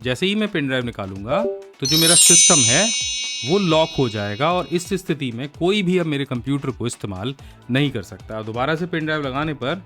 जैसे ही मैं pen drive निकालूंगा तो जो मेरा सिस्टम है वो लॉक हो जाएगा और इस स्थिति में कोई भी अब मेरे कंप्यूटर को इस्तेमाल नहीं कर सकता। दोबारा से पेन ड्राइव लगाने पर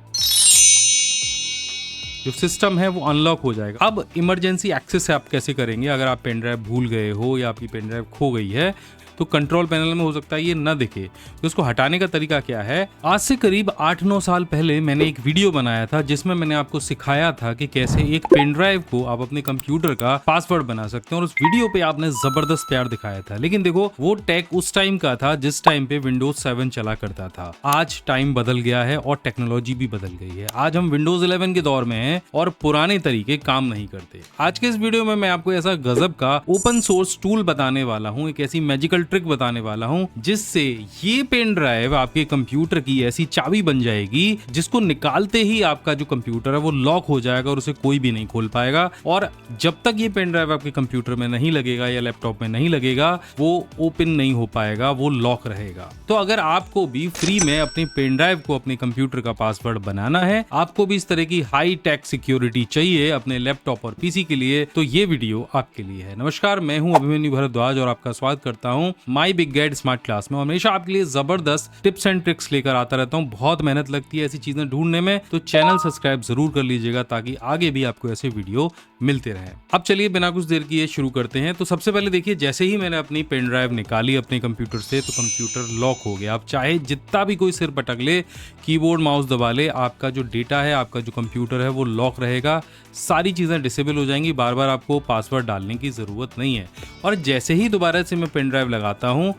जो सिस्टम है वो अनलॉक हो जाएगा। अब इमरजेंसी एक्सेस आप कैसे करेंगे अगर आप पेन ड्राइव भूल गए हो या आपकी पेन ड्राइव खो गई है तो कंट्रोल पैनल में हो सकता है ये ना दिखे, तो इसको हटाने का तरीका क्या है। आज से करीब 8-9 साल पहले मैंने एक वीडियो बनाया था जिसमें मैंने आपको सिखाया था कि कैसे एक पेन ड्राइव को आप अपने कंप्यूटर का पासवर्ड बना सकते हैं और उस वीडियो पे आपने जबरदस्त प्यार दिखाया था। लेकिन देखो वो टेक उस टाइम का था जिस टाइम पे विंडोज 7 चला करता था। आज टाइम बदल गया है और टेक्नोलॉजी भी बदल गई है। आज हम विंडोज 11 के दौर में हैं और पुराने तरीके काम नहीं करते। आज के इस वीडियो में मैं आपको ऐसा गजब का ओपन सोर्स टूल बताने वाला हूँ, एक ऐसी मैजिकल ट्रिक बताने वाला हूं जिससे ये पेन ड्राइव आपके कंप्यूटर की ऐसी चाबी बन जाएगी जिसको निकालते ही आपका जो कंप्यूटर है वो लॉक हो जाएगा और उसे कोई भी नहीं खोल पाएगा। और जब तक ये पेन ड्राइव आपके कंप्यूटर में नहीं लगेगा या लैपटॉप में नहीं लगेगा वो ओपन नहीं हो पाएगा, वो लॉक रहेगा। तो अगर आपको भी फ्री में अपने पेन ड्राइव को अपने कंप्यूटर का पासवर्ड बनाना है, आपको भी इस तरह की हाई टेक सिक्योरिटी चाहिए अपने लैपटॉप और पीसी के लिए, तो ये वीडियो आपके लिए है। नमस्कार, मैं हूं अभिमन्यु भारद्वाज और आपका स्वागत करता हूं my big guide smart class में। हमेशा आपके लिए जबरदस्त टिप्स एंड ट्रिक्स लेकर आता रहता हूं। बहुत मेहनत लगती है ऐसी चीजें ढूंढने में, तो चैनल सब्सक्राइब जरूर कर लीजिएगा ताकि आगे भी आपको ऐसे वीडियो मिलते रहे। अब चलिए बिना कुछ देर किए शुरू करते हैं। तो सबसे पहले देखिए, जैसे ही मैंने अपनी पेन ड्राइव निकाली अपने कंप्यूटर से तो कंप्यूटर लॉक हो गया। अब चाहे जितना भी कोई सिर पटक ले, कीबोर्ड माउस दबा ले, आपका जो डेटा है, आपका जो कंप्यूटर है वो लॉक रहेगा। सारी चीजें डिसेबल हो जाएंगी, बार बार आपको पासवर्ड डालने की जरूरत नहीं है। और जैसे ही दोबारा से मैं पेन ड्राइव लगाता हूं,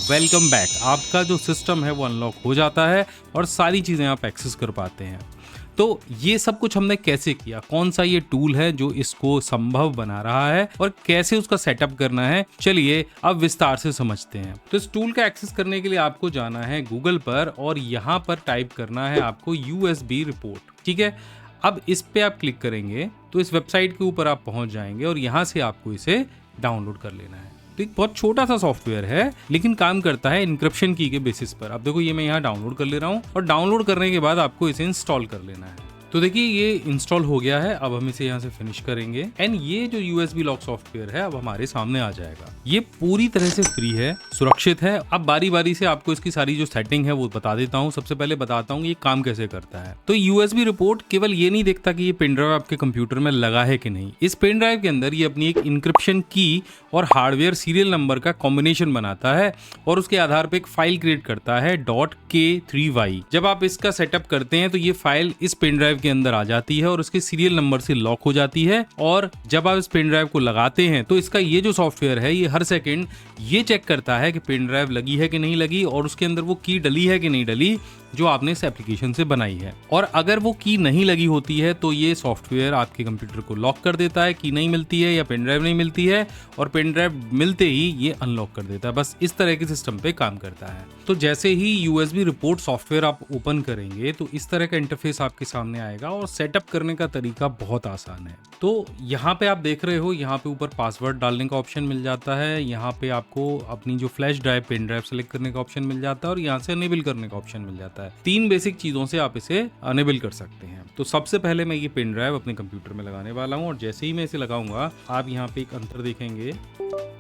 वेलकम बैक, आपका जो सिस्टम है वो अनलॉक हो जाता है और सारी चीजें आप एक्सेस कर पाते हैं। तो ये सब कुछ हमने कैसे किया, कौन सा ये टूल है जो इसको संभव बना रहा है और कैसे उसका सेटअप करना है, चलिए अब विस्तार से समझते हैं। तो इस टूल का एक्सेस करने के लिए आपको जाना है गूगल पर और यहाँ पर टाइप करना है आपको USB रिपोर्ट। ठीक है, अब इस पे आप क्लिक करेंगे तो इस वेबसाइट के ऊपर आप पहुंच जाएंगे और यहाँ से आपको इसे डाउनलोड कर लेना है। तो एक बहुत छोटा सा सॉफ्टवेयर है लेकिन काम करता है इनक्रिप्शन की के बेसिस पर। अब देखो ये मैं यहाँ डाउनलोड कर ले रहा हूँ और डाउनलोड करने के बाद आपको इसे इंस्टॉल कर लेना है। तो देखिए ये इंस्टॉल हो गया है। अब हम इसे यहाँ से फिनिश करेंगे एंड ये जो USB लॉक सॉफ्टवेयर है अब हमारे सामने आ जाएगा। ये पूरी तरह से फ्री है, सुरक्षित है। अब बारी बारी से आपको इसकी सारी जो सेटिंग है वो बता देता हूँ। सबसे पहले बताता हूँ ये काम कैसे करता है। तो USB रिपोर्ट केवल ये नहीं देखता कि ये पेन ड्राइव आपके कंप्यूटर में लगा है कि नहीं। इस पेन ड्राइव के अंदर ये अपनी एक इंक्रिप्शन की और हार्डवेयर सीरियल नंबर का कॉम्बिनेशन बनाता है और उसके आधार पर एक फाइल क्रिएट करता है .k3y। जब आप इसका सेटअप करते हैं तो ये फाइल इस पेन ड्राइव के अंदर आ जाती है और उसके सीरियल नंबर से लॉक हो जाती है। और जब आप इस पेन ड्राइव को लगाते हैं तो इसका ये जो सॉफ्टवेयर है ये हर सेकंड ये चेक करता है कि पेन ड्राइव लगी है कि नहीं लगी और उसके अंदर वो की डली है कि नहीं डली जो आपने इस एप्लीकेशन से बनाई है। और अगर वो की नहीं लगी होती है तो ये सॉफ्टवेयर आपके कंप्यूटर को लॉक कर देता है, की नहीं मिलती है या पेन ड्राइव नहीं मिलती है, और पेन ड्राइव मिलते ही ये अनलॉक कर देता है। बस इस तरह के सिस्टम पे काम करता है। तो जैसे ही USB रिपोर्ट सॉफ्टवेयर आप ओपन करेंगे तो इस तरह का इंटरफेस आपके सामने आएगा और सेटअप करने का तरीका बहुत आसान है। तो यहाँ पे आप देख रहे हो, यहाँ पे ऊपर पासवर्ड डालने का ऑप्शन मिल जाता है, यहाँ पे आपको अपनी जो flash drive pen drive select करने का ऑप्शन मिल जाता है और यहाँ से अनेबल करने का ऑप्शन मिल जाता है। 3 बेसिक चीजों से आप इसे अनेबल कर सकते हैं। तो सबसे पहले मैं ये पेन ड्राइव अपने कंप्यूटर में लगाने वाला हूँ और जैसे ही मैं इसे लगाऊंगा आप यहाँ पे एक अंतर देखेंगे।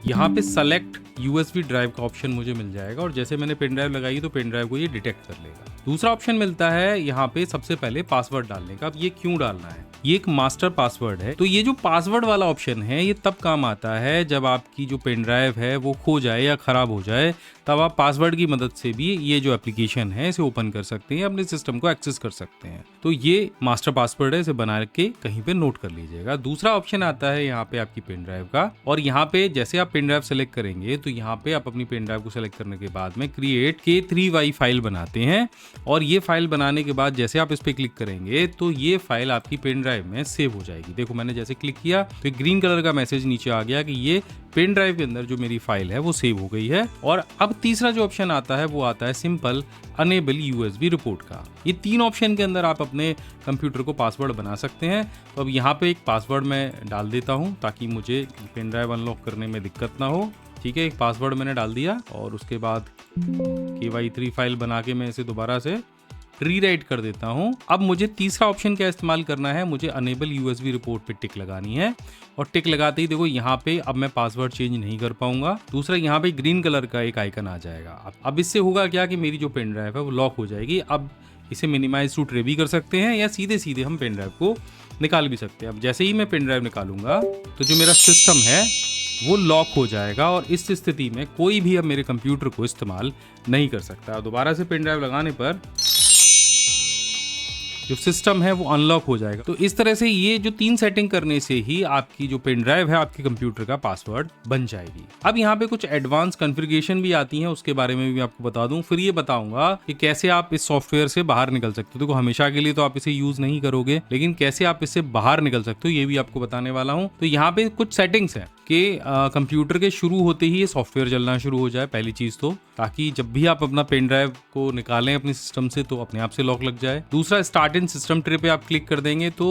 यहाँ पे सेलेक्ट USB ड्राइव का ऑप्शन मुझे मिल जाएगा और जैसे मैंने पेन ड्राइव लगाई तो पेन ड्राइव को ये डिटेक्ट कर लेगा। दूसरा ऑप्शन मिलता है यहाँ पे सबसे पहले पासवर्ड डालने का। अब ये क्यों डालना है, ये एक मास्टर पासवर्ड है। तो ये जो पासवर्ड वाला ऑप्शन है ये तब काम आता है जब आपकी जो पेन ड्राइव है वो खो जाए या खराब हो जाए, तब आप पासवर्ड की मदद से भी ये जो एप्लीकेशन है इसे ओपन कर सकते हैं, अपने सिस्टम को एक्सेस कर सकते हैं। तो ये मास्टर पासवर्ड है, इसे बना के कहीं पे नोट कर लीजिएगा। दूसरा ऑप्शन आता है यहाँ पे आपकी पेन ड्राइव का और यहाँ पे जैसे आप पेन ड्राइव सेलेक्ट करेंगे तो यहाँ पे आप अपनी पेन ड्राइव को सेलेक्ट करने के बाद में क्रिएट K3y फाइल बनाते हैं और ये फाइल बनाने के बाद जैसे आप इस पे क्लिक करेंगे तो ये फाइल आपकी पेन ड्राइव में सेव हो जाएगी। देखो मैंने जैसे क्लिक किया तो एक ग्रीन कलर का मैसेज नीचे आ गया कि ये पेन ड्राइव के अंदर जो मेरी फाइल है वो सेव हो गई है। और अब तीसरा जो ऑप्शन आता है वो आता है सिंपल अनेबल USB रिपोर्ट का। ये 3 ऑप्शन के अंदर आप अपने कंप्यूटर को पासवर्ड बना सकते हैं। तो अब यहाँ पे एक पासवर्ड मैं डाल देता हूँ ताकि मुझे पेन ड्राइव अनलॉक करने में दिक्कत ना हो। ठीक है, एक पासवर्ड मैंने डाल दिया और उसके बाद KY3 फाइल बना के मैं इसे दोबारा से रीराइट कर देता हूं। अब मुझे तीसरा ऑप्शन क्या इस्तेमाल करना है, मुझे अनेबल यूएसबी रिपोर्ट पे टिक लगानी है और टिक लगाते ही देखो यहाँ पे अब मैं पासवर्ड चेंज नहीं कर पाऊंगा। दूसरा यहाँ पे ग्रीन कलर का एक आइकन आ जाएगा। अब इससे होगा क्या कि मेरी जो पेन ड्राइव है वो लॉक हो जाएगी। अब इसे मिनिमाइज टू ट्रे भी कर सकते हैं या सीधे सीधे हम पेन ड्राइव को निकाल भी सकते हैं। अब जैसे ही मैं पेन ड्राइव निकालूंगा तो जो मेरा सिस्टम है वो लॉक हो जाएगा और इस स्थिति में कोई भी अब मेरे कंप्यूटर को इस्तेमाल नहीं कर सकता। दोबारा से पेन ड्राइव लगाने पर जो सिस्टम है वो अनलॉक हो जाएगा। तो इस तरह से ये जो 3 सेटिंग करने से ही आपकी जो पेन ड्राइव है आपके कंप्यूटर का पासवर्ड बन जाएगी। अब यहाँ पे कुछ एडवांस कॉन्फ़िगरेशन भी आती हैं, उसके बारे में भी आपको बता दूं। फिर ये बताऊंगा कि कैसे आप इस सॉफ्टवेयर से बाहर निकल सकते हो। देखो हमेशा के लिए तो आप इसे यूज नहीं करोगे, लेकिन कैसे आप इससे बाहर निकल सकते हो ये भी आपको बताने वाला हूँ। तो यहाँ पे कुछ सेटिंग्स हैं कि कंप्यूटर के शुरू होते ही ये सॉफ्टवेयर चलना शुरू हो जाए, पहली चीज तो, ताकि जब भी आप अपना पेन ड्राइव को निकालें अपने सिस्टम से तो अपने आप से लॉक लग जाए। दूसरा, स्टार्ट इन सिस्टम ट्रे पे आप क्लिक कर देंगे तो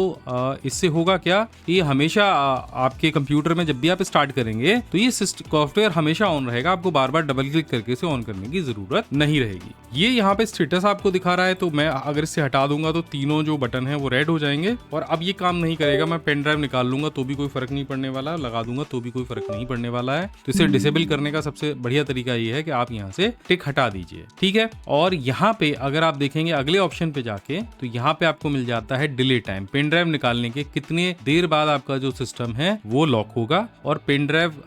इससे होगा क्या कि हमेशा आपके कंप्यूटर में जब भी आप स्टार्ट करेंगे तो ये सॉफ्टवेयर हमेशा ऑन रहेगा, आपको बार बार डबल क्लिक करके इसे ऑन करने की जरूरत नहीं रहेगी। ये यहाँ पे स्टेटस आपको दिखा रहा है, तो मैं अगर इसे हटा दूंगा तो तीनों जो बटन है वो रेड हो जाएंगे और अब ये काम नहीं करेगा। मैं पेन ड्राइव निकाल लूंगा तो भी कोई फर्क नहीं पड़ने वाला, लगा दूंगा तो भी कोई फर्क नहीं पड़ने वाला है। तो इसे डिसेबल करने का सबसे बढ़िया तरीका ये है कि आप यहाँ से टिक हटा दीजिए, ठीक है। और यहाँ पे अगर आप देखेंगे अगले ऑप्शन पे जाके तो यहाँ पे आपको मिल जाता है डिले टाइम। पेन ड्राइव निकालने के कितने देर बाद आपका जो सिस्टम है वो लॉक होगा और पेन ड्राइव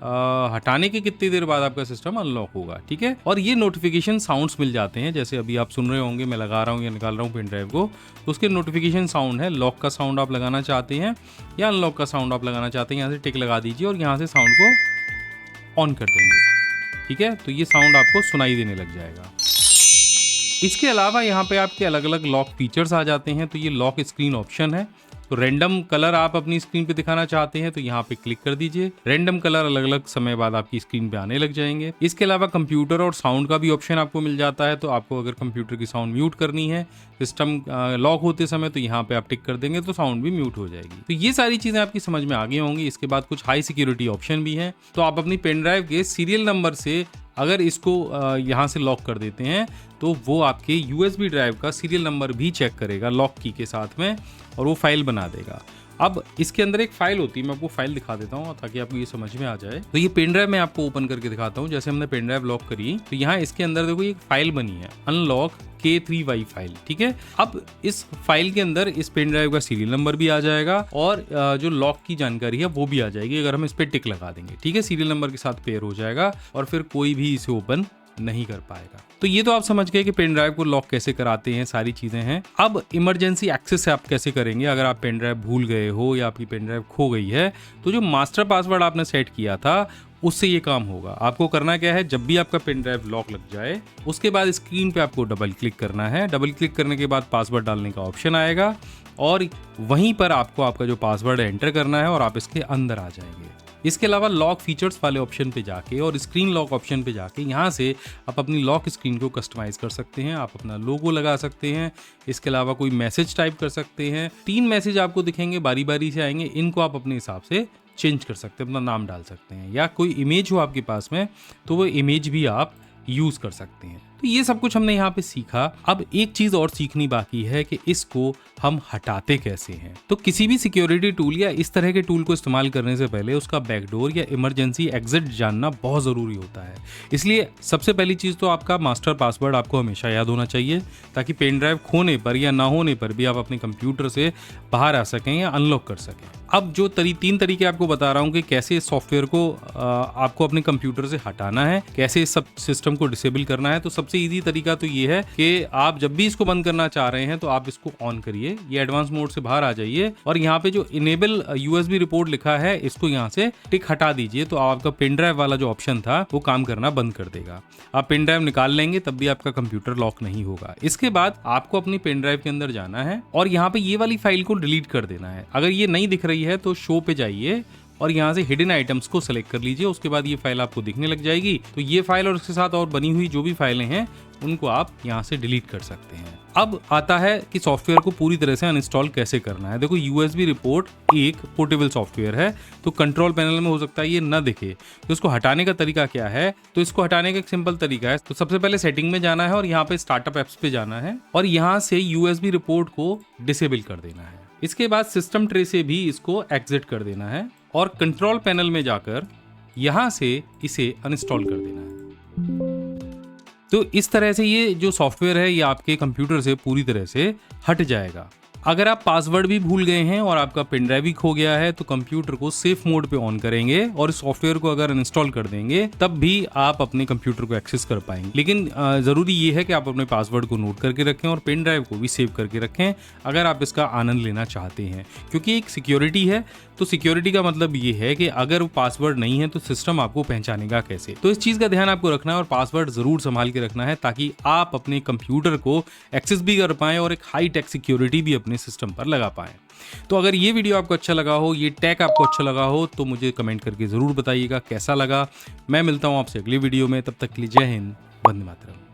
हटाने के कितनी देर बाद आपका सिस्टम अनलॉक होगा, ठीक है। और ये नोटिफिकेशन साउंड्स मिल जाते हैं, जैसे अभी आप सुन रहे होंगे मैं लगा रहा हूँ या निकाल रहा हूँ पेन ड्राइव को, तो उसके नोटिफिकेशन साउंड है। लॉक का साउंड आप लगाना चाहते हैं या अनलॉक का साउंड आप लगाना चाहते हैं, यहाँ से टिक लगा दीजिए और यहाँ से साउंड को ऑन कर देंगे, ठीक है। तो ये साउंड आपको सुनाई देने लग जाएगा। इसके अलावा यहाँ पे आपके अलग अलग लॉक फीचर्स आ जाते हैं। तो ये लॉक स्क्रीन ऑप्शन है, तो रैंडम कलर आप अपनी स्क्रीन पे दिखाना चाहते हैं तो यहाँ पे क्लिक कर दीजिए। रैंडम कलर अलग अलग समय बाद आपकी स्क्रीन पे आने लग जाएंगे। इसके अलावा कंप्यूटर और साउंड का भी ऑप्शन आपको मिल जाता है, तो आपको अगर कंप्यूटर की साउंड म्यूट करनी है सिस्टम लॉक होते समय तो यहाँ पे आप टिक कर देंगे तो साउंड भी म्यूट हो जाएगी। तो ये सारी चीजें आपकी समझ में आ गई होंगी। इसके बाद कुछ हाई सिक्योरिटी ऑप्शन भी हैं, तो आप अपनी पेन ड्राइव के सीरियल नंबर से अगर इसको यहाँ से लॉक कर देते हैं तो वो आपके यूएसबी ड्राइव का सीरियल नंबर भी चेक करेगा लॉक की के साथ में और वो फाइल बना देगा। अब इसके अंदर एक फाइल होती है, मैं आपको फाइल दिखा देता हूँ ताकि आपको ये समझ में आ जाए। तो ये पेन ड्राइव मैं आपको ओपन करके दिखाता हूँ। जैसे हमने पेन ड्राइव लॉक करी तो यहाँ इसके अंदर देखो एक फाइल बनी है अनलॉक K3Y फाइल, ठीक है। अब इस फाइल के अंदर इस पेन ड्राइव का सीरियल नंबर भी आ जाएगा और जो लॉक की जानकारी है वो भी आ जाएगी अगर हम इस पे टिक लगा देंगे, ठीक है। सीरियल नंबर के साथ पेयर हो जाएगा और फिर कोई भी इसे ओपन नहीं कर पाएगा। तो ये तो आप समझ गए कि पेन ड्राइव को लॉक कैसे कराते हैं, सारी चीजें हैं। अब इमरजेंसी एक्सेस आप कैसे करेंगे अगर आप पेन ड्राइव भूल गए हो या आपकी पेन ड्राइव खो गई है, तो जो मास्टर पासवर्ड आपने सेट किया था उससे ये काम होगा। आपको करना क्या है, जब भी आपका पेन ड्राइव लॉक लग जाए उसके बाद स्क्रीन पे आपको डबल क्लिक करना है। डबल क्लिक करने के बाद पासवर्ड डालने का ऑप्शन आएगा और वहीं पर आपको आपका जो पासवर्ड है एंटर करना है और आप इसके अंदर आ जाएंगे। इसके अलावा लॉक फीचर्स वाले ऑप्शन पे जाके और स्क्रीन लॉक ऑप्शन पे जाके यहाँ से आप अपनी लॉक स्क्रीन को कस्टमाइज कर सकते हैं। आप अपना लोगो लगा सकते हैं। इसके अलावा कोई मैसेज टाइप कर सकते हैं। 3 मैसेज आपको दिखेंगे, बारी बारी से आएंगे, इनको आप अपने हिसाब से चेंज कर सकते हैं, अपना नाम डाल सकते हैं या कोई इमेज हो आपके पास में तो वो इमेज भी आप यूज कर सकते हैं। तो ये सब कुछ हमने यहाँ पे सीखा। अब एक चीज और सीखनी बाकी है कि इसको हम हटाते कैसे हैं। तो किसी भी सिक्योरिटी टूल या इस तरह के टूल को इस्तेमाल करने से पहले उसका बैकडोर या इमरजेंसी एग्जिट जानना बहुत जरूरी होता है। इसलिए सबसे पहली चीज तो आपका मास्टर पासवर्ड आपको हमेशा याद होना चाहिए ताकि पेन ड्राइव खोने पर या ना होने पर भी आप अपने कंप्यूटर से बाहर आ सकें या अनलॉक कर सकें। अब जो 3 तरीके आपको बता रहा हूँ कि कैसे इस सॉफ्टवेयर को आपको अपने कंप्यूटर से हटाना है, कैसे इस सब सिस्टम को डिसेबल करना है। तो सबसे इजी तरीका तो ये है कि आप जब भी इसको बंद करना चाह रहे हैं तो आप इसको ऑन करिए, ये एडवांस मोड से बाहर आ जाइए और यहाँ पे जो इनेबल यूएसबी रिपोर्ट लिखा है इसको यहाँ से टिक हटा दीजिए। तो आपका पेन ड्राइव वाला जो ऑप्शन था वो काम करना बंद कर देगा। आप पेन ड्राइव निकाल लेंगे तब भी आपका कंप्यूटर लॉक नहीं होगा। इसके बाद आपको अपनी पेन ड्राइव के अंदर जाना है और यहाँ पे ये वाली फाइल को डिलीट कर देना है। अगर ये नहीं दिख रही है तो शो पे जाइए और यहाँ से हिडन आइटम्स को सेलेक्ट कर लीजिए। उसके बाद ये फाइल आपको दिखने लग जाएगी। तो ये फाइल और उसके साथ और बनी हुई जो भी फाइलें हैं उनको आप यहाँ से डिलीट कर सकते हैं। अब आता है कि सॉफ्टवेयर को पूरी तरह से अनइंस्टॉल कैसे करना है। देखो, यूएसबी रिपोर्ट एक पोर्टेबल सॉफ्टवेयर है, तो कंट्रोल पैनल में हो सकता है ये ना दिखे। तो इसको हटाने का तरीका क्या है? तो इसको हटाने का एक सिंपल तरीका है। तो सबसे पहले सेटिंग में जाना है और यहाँ पे स्टार्टअप एप्स पे जाना है और यहाँ से यूएसबी रिपोर्ट को डिसेबल कर देना है। इसके बाद सिस्टम ट्रे से भी इसको एग्जिट कर देना है और कंट्रोल पैनल में जाकर यहाँ से इसे अनइंस्टॉल कर देना है। तो इस तरह से ये जो सॉफ्टवेयर है ये आपके कंप्यूटर से पूरी तरह से हट जाएगा। अगर आप पासवर्ड भी भूल गए हैं और आपका पेन ड्राइव भी खो गया है तो कंप्यूटर को सेफ मोड पे ऑन करेंगे और इस सॉफ्टवेयर को अगर इंस्टॉल कर देंगे तब भी आप अपने कंप्यूटर को एक्सेस कर पाएंगे। लेकिन ज़रूरी ये है कि आप अपने पासवर्ड को नोट करके रखें और पेन ड्राइव को भी सेव करके रखें अगर आप इसका आनंद लेना चाहते हैं, क्योंकि एक सिक्योरिटी है। तो सिक्योरिटी का मतलब ये है कि अगर वो पासवर्ड नहीं है तो सिस्टम आपको पहचानेगा कैसे। तो इस चीज़ का ध्यान आपको रखना है और पासवर्ड ज़रूर संभाल के रखना है ताकि आप अपने कंप्यूटर को एक्सेस भी कर पाएँ और एक हाई टेक सिक्योरिटी भी अपने सिस्टम पर लगा पाएँ। तो अगर ये वीडियो आपको अच्छा लगा हो, ये टेक आपको अच्छा लगा हो तो मुझे कमेंट करके ज़रूर बताइएगा कैसा लगा। मैं मिलता हूँ आपसे अगली वीडियो में, तब तक के लिए जय हिंद, वंदे मातरम।